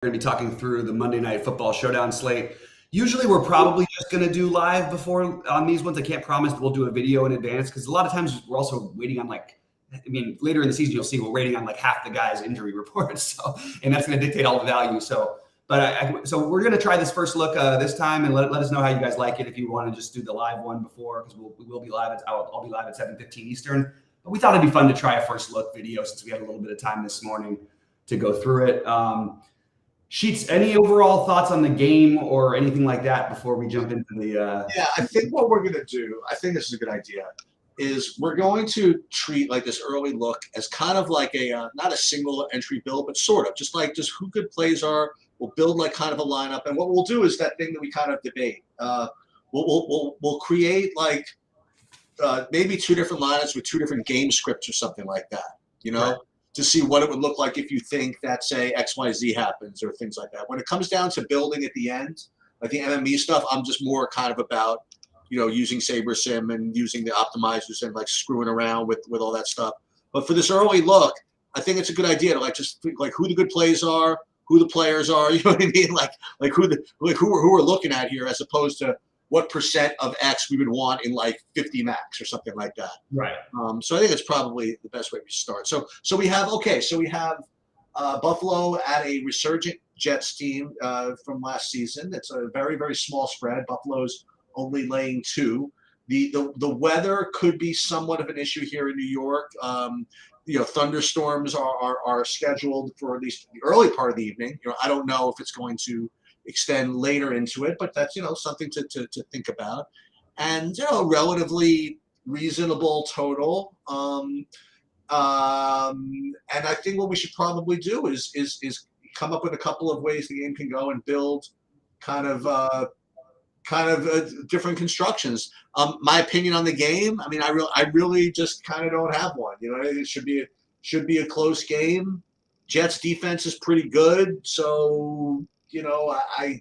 going to be talking through the Monday Night Football Showdown slate. Usually we're probably just going to do live before on these ones. I can't promise that we'll do a video in advance because a lot of times we're also waiting on later in the season you'll see we're waiting on like half the guys' injury reports. So, and that's going to dictate all the value. So, so we're going to try this first look this time and let us know how you guys like it. If you want to just do the live one before, because we will be live. I'll be live at 7:15 Eastern. But we thought it'd be fun to try a first look video since we had a little bit of time this morning to go through it. Sheets, any overall thoughts on the game or anything like that before we jump into the Yeah, I think what we're going to do, I think this is a good idea, is we're going to treat like this early look as kind of like a not a single entry build, but sort of just who good plays are. We'll build like kind of a lineup, and what we'll do is that thing that we kind of debate. We'll create like maybe two different lineups with two different game scripts or something like that, you know, right, to see what it would look like if you think that, say, XYZ happens or things like that. When it comes down to building at the end, like the MME stuff, I'm just more kind of about, using SaberSim and using the optimizers and like screwing around with all that stuff. But for this early look, I think it's a good idea to just think like who the good plays are, who the players are, you know what I mean? Like who we're looking at here, as opposed to what percent of X we would want in like 50 max or something like that. Right. So I think it's probably the best way to start. So we have Buffalo at a resurgent Jets team from last season. It's a very, very small spread. Buffalo's only laying 2. The weather could be somewhat of an issue here in New York. Thunderstorms are scheduled for at least the early part of the evening. I don't know if it's going to extend later into it, but that's something to think about. And relatively reasonable total. And I think what we should probably do is come up with a couple of ways the game can go and build kind of different constructions. My opinion on the game, I mean, I really just kind of don't have one. It should be a close game. Jets defense is pretty good, so I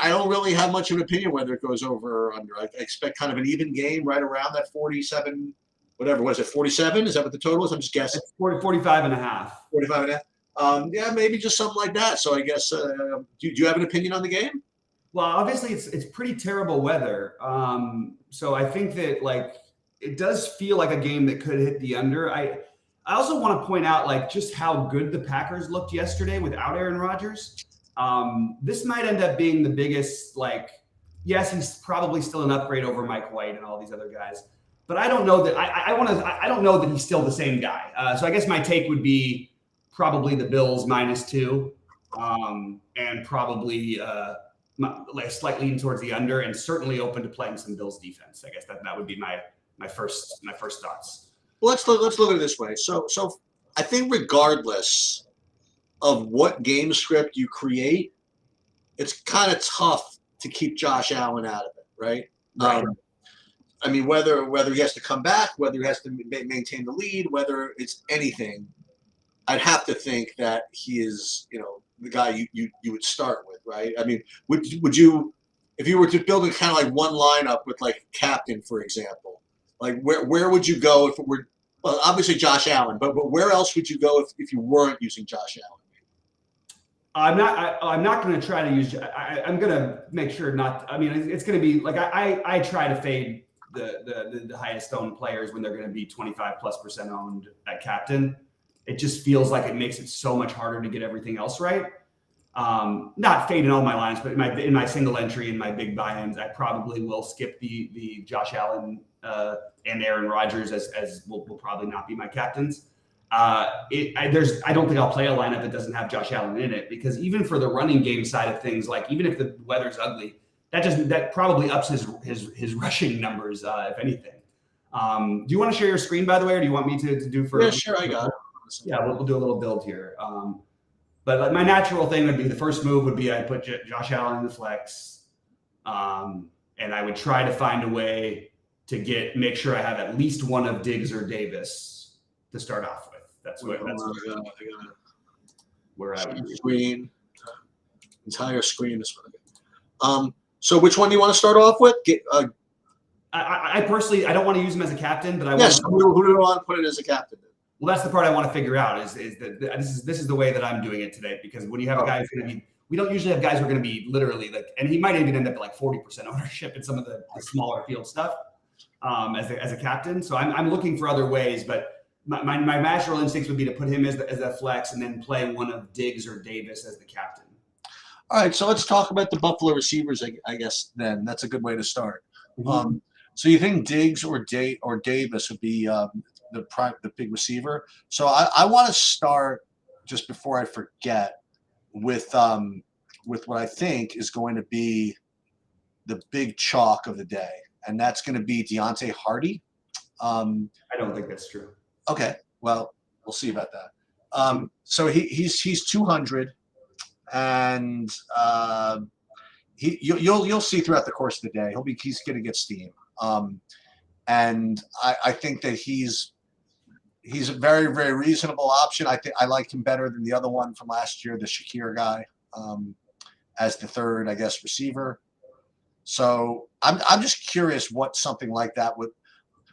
don't really have much of an opinion whether it goes over or under. I expect kind of an even game right around that 47, whatever. What is it, 47? Is that what the total is? I'm just guessing. It's 45 and a half. 45 and a half. Yeah, maybe just something like that. So I guess, do you have an opinion on the game? Well, obviously it's pretty terrible weather. So I think that it does feel like a game that could hit the under. I also want to point out just how good the Packers looked yesterday without Aaron Rodgers. This might end up being the biggest, yes, he's probably still an upgrade over Mike White and all these other guys, but I don't know that I don't know that he's still the same guy. So I guess my take would be probably the Bills -2, and probably slightly leaning towards the under, and certainly open to playing some Bills defense. I guess that would be my first thoughts. Well, let's look at it this way. So I think regardless of what game script you create, it's kind of tough to keep Josh Allen out of it, right? Right. I mean, whether he has to come back, whether he has to maintain the lead, whether it's anything, I'd have to think that he is, the guy you would start with, right? I mean, would you, if you were to build a kind of like one lineup with like captain, for example, like where would you go if it were, well, obviously Josh Allen, but where else would you go if you weren't using Josh Allen? I'm not going to try to use. I'm going to make sure not. I mean, it's going to be I try to fade the highest owned players when they're going to be 25+% owned at captain. It just feels like it makes it so much harder to get everything else right. Not fade in all my lines, but in my single entry and my big buy-ins, I probably will skip the Josh Allen and Aaron Rodgers as will probably not be my captains. I don't think I'll play a lineup that doesn't have Josh Allen in it, because even for the running game side of things, even if the weather's ugly, that probably ups his rushing numbers, if anything. Do you want to share your screen, by the way, or do you want me to do for? Yeah, sure, I got it. Yeah, we'll do a little build here. But my natural thing would be, the first move would be I'd put Josh Allen in the flex, and I would try to find a way to make sure I have at least one of Diggs or Davis to start off with. That's where I would be. Screen. Entire screen is running. So which one do you want to start off with? I personally, I don't want to use him as a captain, but I who do you want to put it as a captain? Well, that's the part I want to figure out is that this is the way that I'm doing it today, because when you have a guy who's going to be, we don't usually have guys who are going to be literally like, and he might even end up at like 40% ownership in some of the smaller field stuff as a captain. So I'm looking for other ways, but my natural instincts would be to put him as a flex and then play one of Diggs or Davis as the captain. All right, so let's talk about the Buffalo receivers, I guess, then. That's a good way to start. Mm-hmm. So you think Diggs or Davis would be the big receiver? So I want to start, just before I forget, with what I think is going to be the big chalk of the day, and that's going to be Deontay Hardy. I don't think that's true. Okay, well, we'll see about that. So he's 200, and you'll see throughout the course of the day he's going to get steam. And I think that he's a very, very reasonable option. I think I like him better than the other one from last year, the Shakir guy, as the third, I guess, receiver. So I'm just curious what something like that would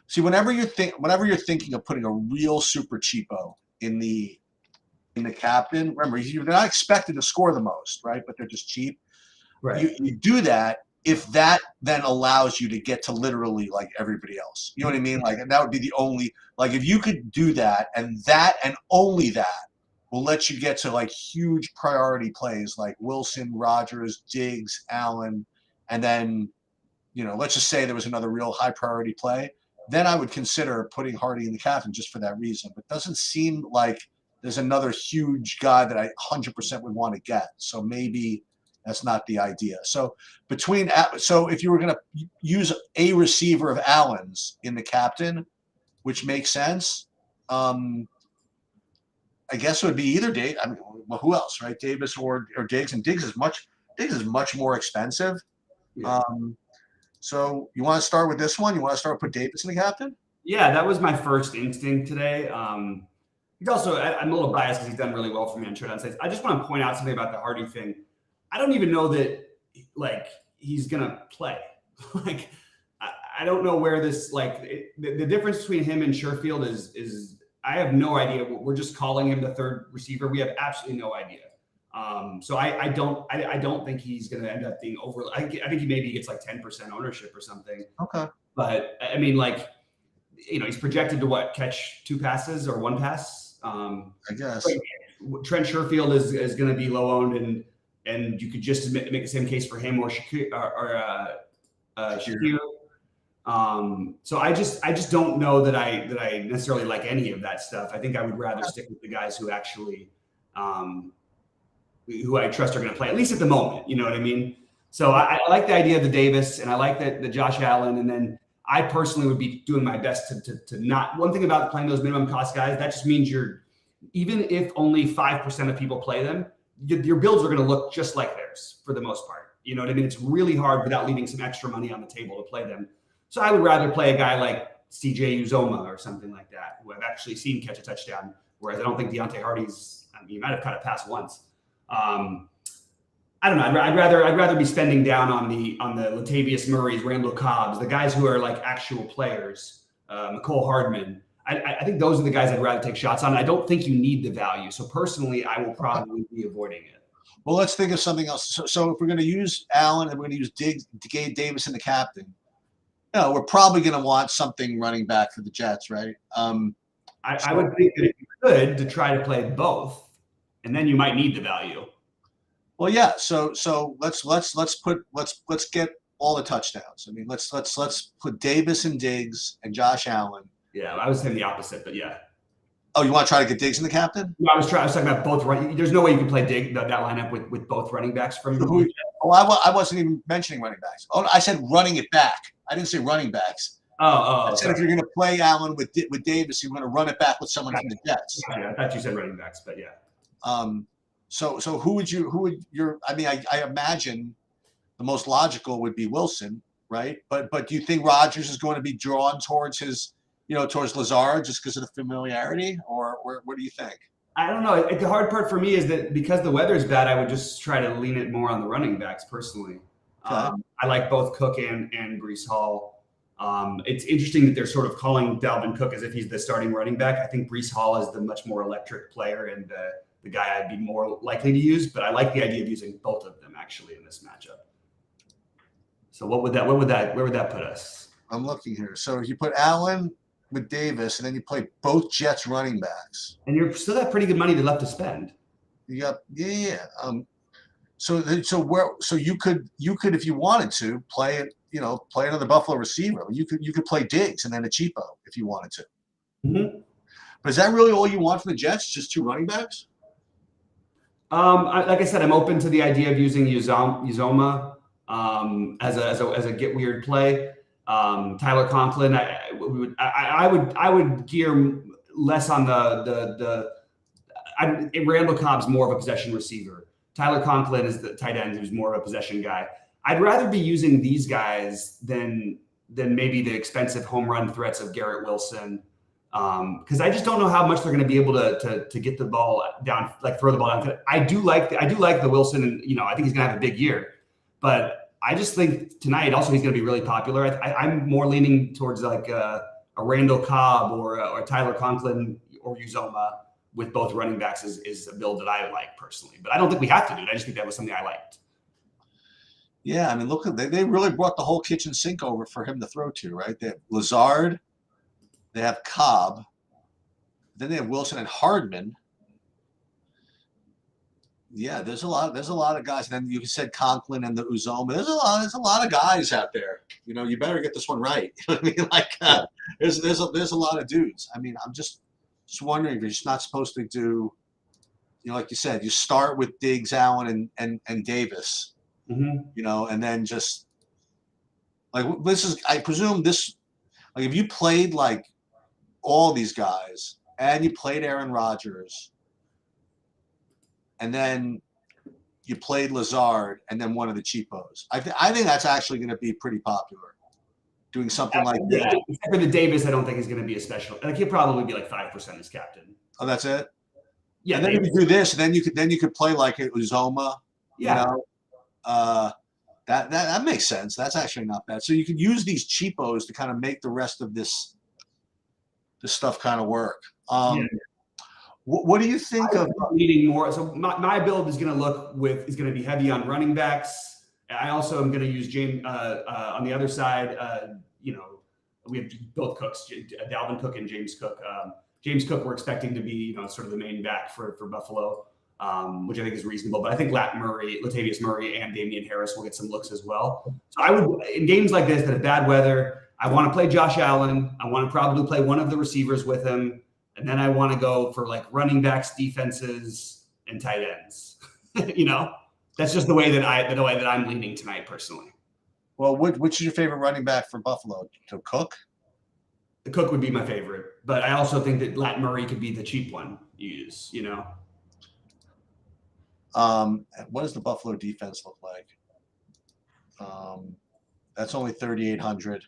see. Whenever you're thinking of putting a real super cheapo in the captain, remember, you're not expected to score the most, right? But they're just cheap. Right. You do that if that then allows you to get to literally like everybody else. You know what I mean? Like, and that would be the only, like, if you could do that and only that will let you get to like huge priority plays like Wilson, Rodgers, Diggs, Allen, and then, let's just say there was another real high priority play, then I would consider putting Hardy in the captain just for that reason. But it doesn't seem like there's another huge guy that I 100% would want to get. So maybe that's not the idea. So if you were going to use a receiver of Allen's in the captain, which makes sense, I guess it would be either Dave. I mean, well, who else, right? Davis or Diggs, and Diggs is much more expensive. Yeah. So you want to start with this one? You want to start with Davis in the captain? Yeah, that was my first instinct today. He's also, I'm a little biased because he's done really well for me on Showdown sites. I just want to point out something about the Hardy thing. I don't even know that like he's gonna play. Like I don't know where this the difference between him and Sherfield is I have no idea. We're just calling him the third receiver. We have absolutely no idea. So I don't think he's gonna end up being over. I think he maybe gets like 10% ownership or something. Okay. But I mean, he's projected to catch 2 passes or 1 pass. I guess Trent Sherfield is going to be low owned, and you could just make the same case for him or Shakir. So I just don't know that I necessarily like any of that stuff. I think I would rather stick with the guys who actually who I trust are going to play, at least at the moment. You know what I mean? So I like the idea of the Davis, and I like the Josh Allen, and then I personally would be doing my best to not. One thing about playing those minimum cost guys, that just means even if only 5% of people play them, your builds are going to look just like theirs for the most part. You know what I mean? It's really hard without leaving some extra money on the table to play them. So I would rather play a guy like CJ Uzoma or something like that, who I've actually seen catch a touchdown, whereas I don't think Deontay Hardy's, he might have caught a pass once. I don't know. I'd rather be spending down on the Latavius Murrays, Randall Cobbs, the guys who are like actual players, Mecole Hardman. I think those are the guys I'd rather take shots on. I don't think you need the value. So personally, I will probably be avoiding it. Well, let's think of something else. So if we're going to use Allen and we're going to use Davis in the captain, we're probably going to want something running back for the Jets, right? I would think that it'd be good to try to play both, and then you might need the value. Well, yeah. So let's get all the touchdowns. I mean, let's put Davis and Diggs and Josh Allen. Yeah, I was saying the opposite, but yeah. Oh, you want to try to get Diggs in the captain? No, I was talking about both. There's no way you can play that lineup with both running backs from. I wasn't even mentioning running backs. Oh, I said running it back. I didn't say running backs. I said if you're going to play Allen with Davis, you're going to run it back with someone from the Jets. Yeah, I thought you said running backs, but yeah. So who would your? I mean, I imagine the most logical would be Wilson, right? But do you think Rodgers is going to be drawn towards his? Towards Lazard just because of the familiarity, or what do you think? I don't know. The hard part for me is that because the weather's bad, I would just try to lean it more on the running backs personally. Okay. I like both Cook and Breece Hall. It's interesting that they're sort of calling Dalvin Cook as if he's the starting running back. I think Breece Hall is the much more electric player and the guy I'd be more likely to use, but I like the idea of using both of them actually in this matchup. So where would that put us? I'm looking here. So you put Allen with Davis, and then you play both Jets running backs. And you're still got pretty good money left to spend. You got So you could if you wanted to play it, play another Buffalo receiver. You could play Diggs and then a cheapo if you wanted to. Mm-hmm. But is that really all you want from the Jets? Just 2 running backs? Like I said, I'm open to the idea of using Uzoma as a get weird play. Tyler Conklin, I would gear less on Randall Cobb's more of a possession receiver. Tyler Conklin is the tight end who's more of a possession guy. I'd rather be using these guys than maybe the expensive home run threats of Garrett Wilson. Because I just don't know how much they're going to be able to get the ball down, like throw the ball down. I do like the Wilson, and I think he's going to have a big year. But I just think tonight also he's going to be really popular. I'm more leaning towards like a Randall Cobb or a Tyler Conklin or Uzoma with both running backs is a build that I like personally. But I don't think we have to do it. I just think that was something I liked. Yeah, I mean, look, they really brought the whole kitchen sink over for him to throw to, right? They have Lazard, they have Cobb, then they have Wilson and Hardman. Yeah, there's a lot of guys. And then you said Conklin and the Uzoma. There's a lot of guys out there. You better get this one right. You know what I mean? Like there's a lot of dudes. I mean, I'm just wondering if you're just not supposed to do, like you said, you start with Diggs, Allen, and Davis. Mm-hmm. And then just like this is, I presume this, like if you played like all these guys and you played Aaron Rodgers and then you played Lazard and then one of the cheapos, I think that's actually going to be pretty popular. Doing something like that. Except for the Davis, I don't think is going to be a special. Like he'll probably be like 5% as captain. Oh, that's it. Yeah, and then you could do this, and then you could play like Uzoma. Yeah. That makes sense. That's actually not bad. So you could use these cheapos to kind of make the rest of this stuff kind of work. What do you think of needing more? So my build is going to be heavy on running backs. I also am going to use James on the other side. We have both Cooks, Dalvin Cook and James Cook. James Cook, we're expecting to be sort of the main back for Buffalo. Which I think is reasonable. But I think Latavius Murray, and Damian Harris will get some looks as well. So I would, in games like this that have bad weather, I want to play Josh Allen. I want to probably play one of the receivers with him. And then I want to go for like running backs, defenses, and tight ends. That's just the way that I'm leaning tonight personally. Well, which is your favorite running back for Buffalo? So Cook? The Cook would be my favorite. But I also think that Lat Murray could be the cheap one you use, What does the Buffalo defense look like? That's only 3,800.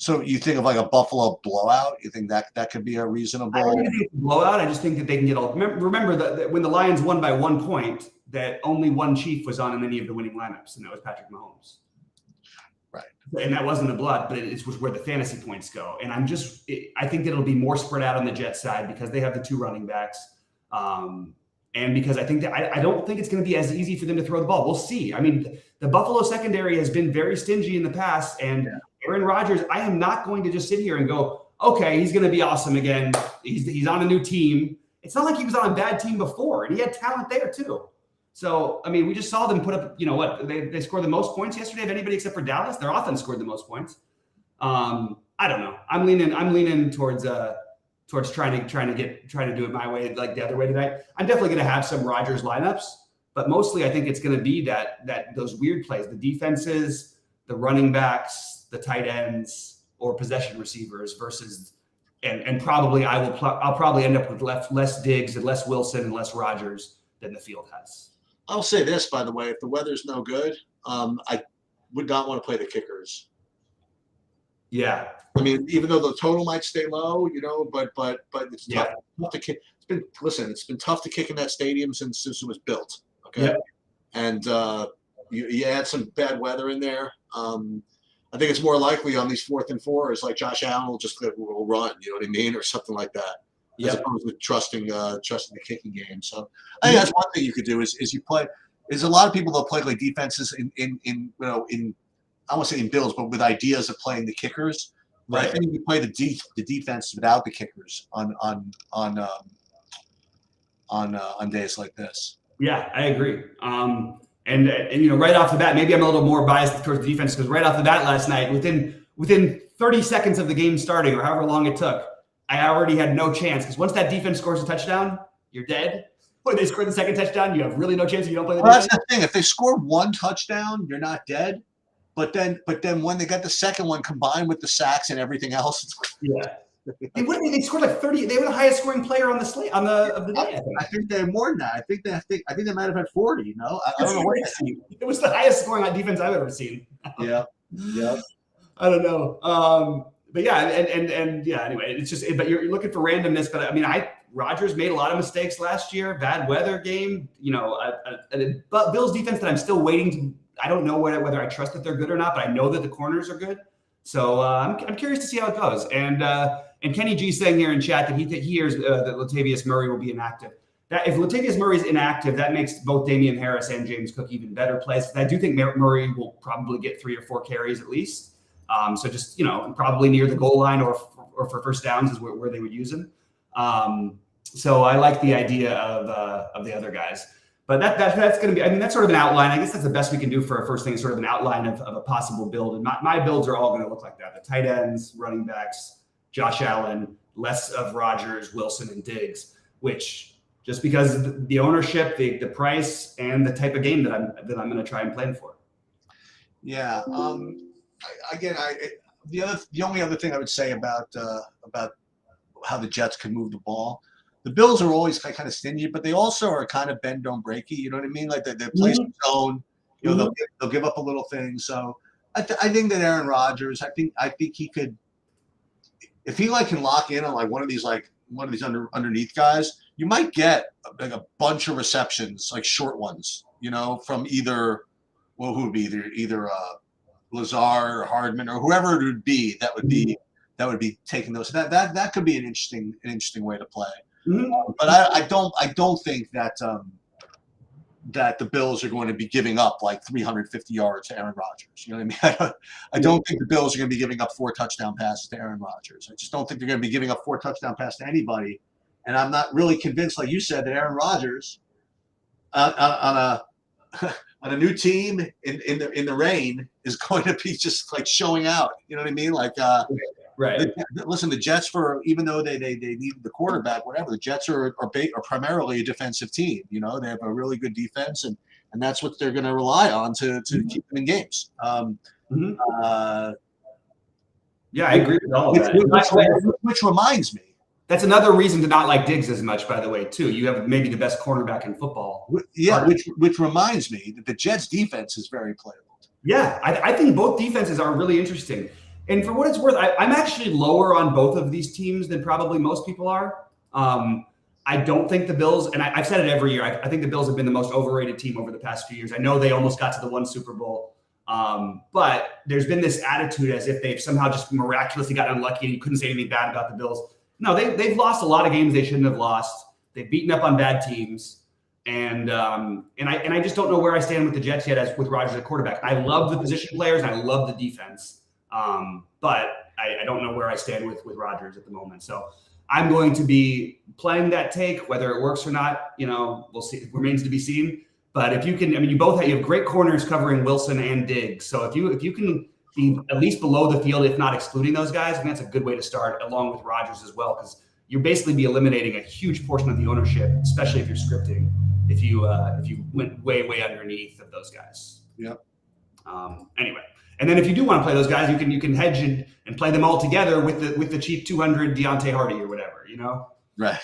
So you think of like a Buffalo blowout? You think that could be a reasonable I don't think it's a blowout? I just think that they can get all. Remember that when the Lions won by 1 point, that only one Chief was on in any of the winning lineups, and that was Patrick Mahomes. Right. And that wasn't a blood, but it was where the fantasy points go. And I think that it'll be more spread out on the Jets side because they have the 2 running backs. And because I think that I don't think it's going to be as easy for them to throw the ball. We'll see. I mean, the Buffalo secondary has been very stingy in the past. And Aaron Rodgers, I am not going to just sit here and go, okay, he's going to be awesome again. He's on a new team. It's not like he was on a bad team before. And he had talent there too. So, I mean, we just saw them put up, they scored the most points yesterday of anybody except for Dallas. Their offense scored the most points. I don't know. I'm leaning towards trying to do it my way, like the other way tonight. I'm definitely going to have some Rodgers lineups, but mostly I think it's going to be that those weird plays, the defenses, the running backs, the tight ends, or possession receivers versus, and probably I'll probably end up with less Diggs and less Wilson and less Rodgers than the field has. I'll say this, by the way, if the weather's no good, I would not want to play the kickers. Yeah. I mean, even though the total might stay low, but it's tough to kick. It's been tough to kick in that stadium since it was built. Okay. Yep. And you add some bad weather in there. I think it's more likely on these 4th and 4s, like Josh Allen will run, you know what I mean, or something like that, as opposed to trusting the kicking game. So I think that's one thing you could do is you play. There's a lot of people that play like defenses in I won't say in builds, but with ideas of playing the kickers. But I think you play the defense without the kickers on days like this. Yeah, I agree. And right off the bat, maybe I'm a little more biased towards the defense because right off the bat last night, within 30 seconds of the game starting or however long it took, I already had no chance because once that defense scores a touchdown, you're dead. When they score the second touchdown, you have really no chance if you don't play the defense. That's the thing. If they score one touchdown, you're not dead. But then when they got the second one combined with the sacks and everything else, They scored like 30. They were the highest scoring player on the slate of the day. I think they're more than that. I think they might have had 40. No, I don't know what it was the highest scoring on defense I've ever seen. Yeah. I don't know. But yeah, and yeah. Anyway, it's just. But you're looking for randomness. But I mean, Rodgers made a lot of mistakes last year. Bad weather game. But Bills defense that I'm still waiting to. I don't know whether I trust that they're good or not, but I know that the corners are good. So I'm curious to see how it goes. And Kenny G saying here in chat that he hears that Latavius Murray will be inactive. That if Latavius Murray is inactive, that makes both Damian Harris and James Cook even better plays. I do think Murray will probably get 3 or 4 carries at least. So just probably near the goal line or for first downs is where they would use him. So I like the idea of the other guys. But that's going to be, I mean, that's sort of an outline. I guess that's the best we can do for a first thing, is sort of an outline of a possible build. And my builds are all going to look like that. The tight ends, running backs, Josh Allen, less of Rodgers, Wilson, and Diggs, which just because of the ownership, the price, and the type of game that I'm going to try and plan for. Yeah. The only other thing I would say about how the Jets can move the ball, the Bills are always kind of stingy, but they also are kind of bend don't breaky. You know what I mean? Like they play some zone. They'll give up a little thing. So I think that Aaron Rodgers, I think he could, if he can lock in on one of these underneath guys, you might get like a bunch of receptions, like short ones, from either who would be either Lazard or Hardman or whoever it would be that would be taking those. That could be an interesting way to play. But I don't think that that the Bills are going to be giving up like 350 yards to Aaron Rodgers. You know what I mean? I don't think the Bills are going to be giving up 4 touchdown passes to Aaron Rodgers. I just don't think they're going to be giving up 4 touchdown passes to anybody. And I'm not really convinced, like you said, that Aaron Rodgers on a new team in the rain is going to be just like showing out. You know what I mean? Right. Listen, the Jets, even though they needed the quarterback, whatever, the Jets are primarily a defensive team. They have a really good defense, and that's what they're going to rely on to keep them in games. Yeah, I agree with all of that. Which reminds me, that's another reason to not like Diggs as much, by the way, too. You have maybe the best cornerback in football. Yeah, which reminds me that the Jets' defense is very playable. Yeah, I think both defenses are really interesting. And for what it's worth, I'm actually lower on both of these teams than probably most people are. I don't think the Bills, and I've said it every year, I think the Bills have been the most overrated team over the past few years. I know they almost got to the 1 Super Bowl, but there's been this attitude as if they've somehow just miraculously gotten unlucky and you couldn't say anything bad about the Bills. No, they've lost a lot of games they shouldn't have lost. They've beaten up on bad teams. And I just don't know where I stand with the Jets yet as with Rodgers at quarterback. I love the position players and I love the defense. But I don't know where I stand with Rodgers at the moment. So I'm going to be playing that take, whether it works or not, we'll see. It remains to be seen. But if you can, you have great corners covering Wilson and Diggs. So if you can be at least below the field, if not excluding those guys, I think that's a good way to start, along with Rodgers as well, because you'll basically be eliminating a huge portion of the ownership, especially if you're scripting, if you went way underneath of those guys. Yep. Anyway. And then if you do want to play those guys, you can hedge and play them all together with the cheap 200 Deontay Hardy or whatever, Right.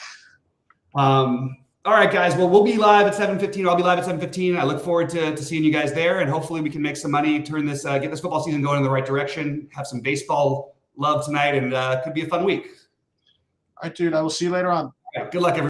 All right, guys. Well, we'll be live at 7:15. I'll be live at 7:15. I look forward to seeing you guys there, and hopefully we can make some money, turn this, get this football season going in the right direction, have some baseball love tonight, and could be a fun week. All right, dude. I will see you later on. All right, good luck, everyone.